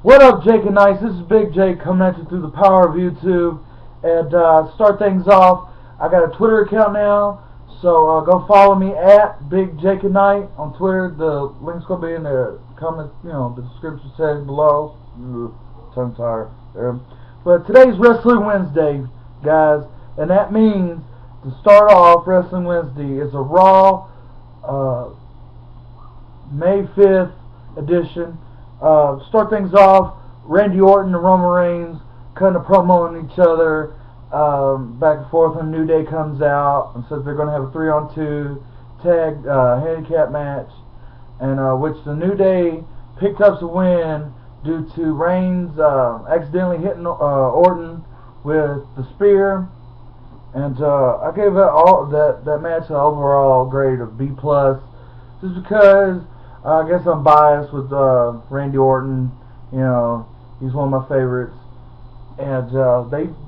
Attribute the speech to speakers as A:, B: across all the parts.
A: What up, Jake and Nice? This is Big Jake coming at you through the power of YouTube. And start things off, I got a Twitter account now, so go follow me at Big Jake and Night on Twitter. The link's gonna be in the comment, the description section below. Tongue tired. But today's Wrestling Wednesday, guys, and that means to start off Wrestling Wednesday is a Raw May 5th edition. Start things off, Randy Orton and Roman Reigns cutting a promo on each other, back and forth when New Day comes out and says they're going to have a 3-on-2 tag handicap match, and which the New Day picked up the win due to Reigns accidentally hitting Orton with the spear. And I gave that match an overall grade of B+, just because I guess I'm biased with Randy Orton. He's one of my favorites, and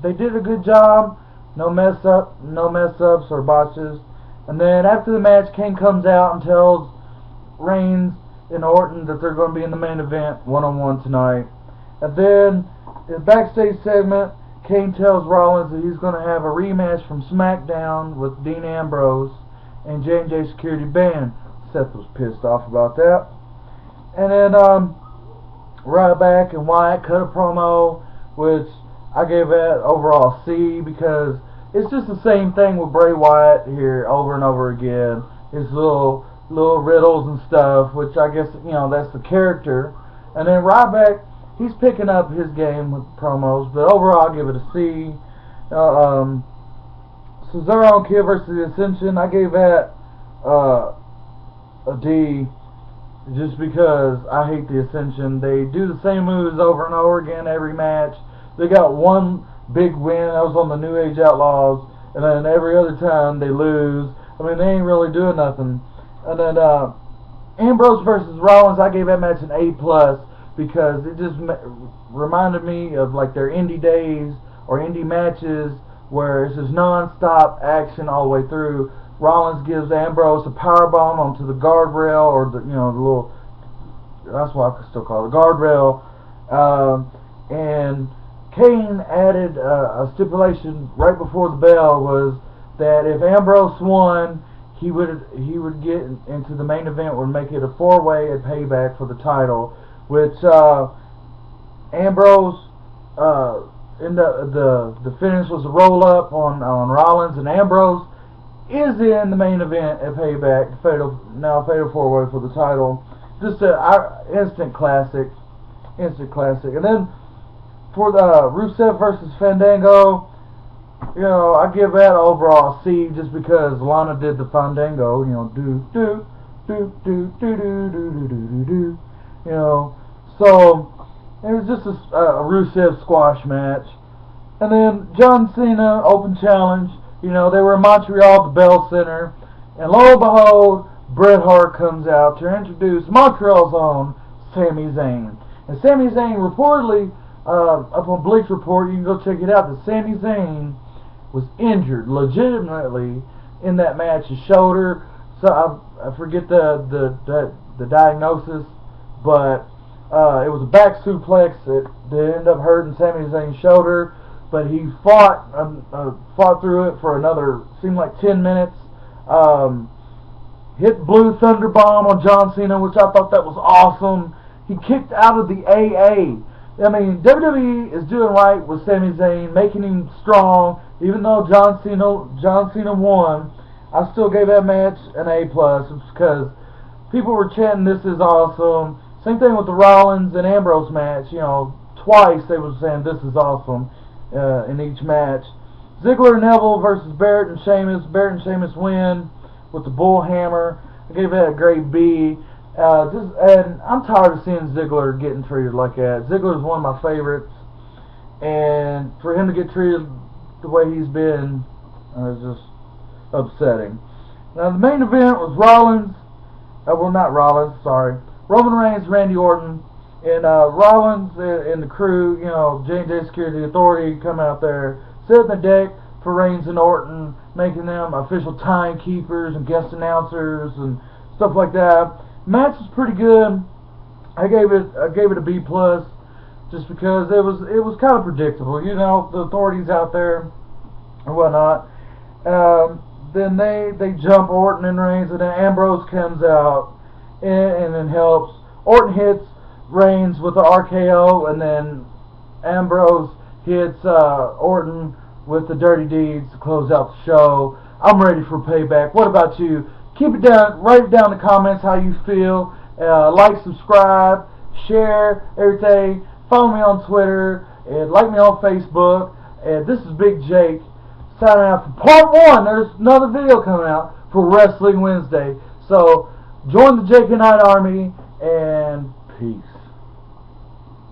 A: they did a good job. No mess ups or botches. And then after the match, Kane comes out and tells Reigns and Orton that they're going to be in the main event one-on-one tonight. And then in the backstage segment, Kane tells Rollins that he's going to have a rematch from SmackDown with Dean Ambrose and J&J Security Band. Seth was pissed off about that. And then Ryback and Wyatt cut a promo, which I gave that overall C, because it's just the same thing with Bray Wyatt here over and over again. His little riddles and stuff, which I guess that's the character. And then Ryback, he's picking up his game with promos, but overall I'll give it a C. Cesaro and Kid versus the Ascension, I gave that a D, just because I hate the Ascension. They do the same moves over and over again every match. They got one big win, that was on the New Age Outlaws, and then every other time they lose. I mean, they ain't really doing nothing. And then Ambrose versus Rollins, I gave that match an A+, because it just reminded me of like their indie days or indie matches where it's just non-stop action all the way through. Rollins gives Ambrose a powerbomb onto the guardrail, or the little, that's what I could still call it, the guardrail. And Kane added a stipulation right before the bell, was that if Ambrose won, he would get into the main event, would make it a 4-way at Payback for the title, which Ambrose in the finish was a roll up on Rollins, and Ambrose is in the main event at Payback, fatal 4-way for the title. Just an instant classic. And then for the Rusev versus Fandango, I give that overall C, just because Lana did the Fandango, do do do do do do do do do do, so it was just a Rusev squash match. And then John Cena open challenge. They were in Montreal at the Bell Center, and lo and behold, Bret Hart comes out to introduce Montreal's own Sami Zayn. And Sami Zayn reportedly, up on Bleach Report, you can go check it out, that Sami Zayn was injured legitimately in that match, his shoulder. So I forget the diagnosis, but it was a back suplex that ended up hurting Sami Zayn's shoulder. But he fought through it for another, seemed like 10 minutes. Hit Blue Thunder Bomb on John Cena, which I thought that was awesome. He kicked out of the AA. I mean, WWE is doing right with Sami Zayn, making him strong. Even though John Cena won, I still gave that match an A+, because people were chanting, "This is awesome." Same thing with the Rollins and Ambrose match. Twice they were saying, "This is awesome." In each match. Ziggler and Neville versus Barrett and Sheamus. Barrett and Sheamus win with the bull hammer. I gave that a grade B. And I'm tired of seeing Ziggler getting treated like that. Ziggler is one of my favorites, and for him to get treated the way he's been is just upsetting. Now the main event was Roman Reigns, Randy Orton. And Rollins and the crew, J&J Security Authority, come out there, setting the deck for Reigns and Orton, making them official timekeepers and guest announcers and stuff like that. Match was pretty good. I gave it a B+. just because it was kind of predictable. You know, the authorities out there or whatnot. Then they jump Orton and Reigns, and then Ambrose comes out and then helps. Orton hits Reigns with the RKO, and then Ambrose hits Orton with the Dirty Deeds to close out the show. I'm ready for payback. What about you? Keep it down. Write it down in the comments how you feel. Like, subscribe, share everything. Follow me on Twitter and like me on Facebook. And this is Big Jake signing out for part 1. There's another video coming out for Wrestling Wednesday. So join the Jake and Knight Army and peace.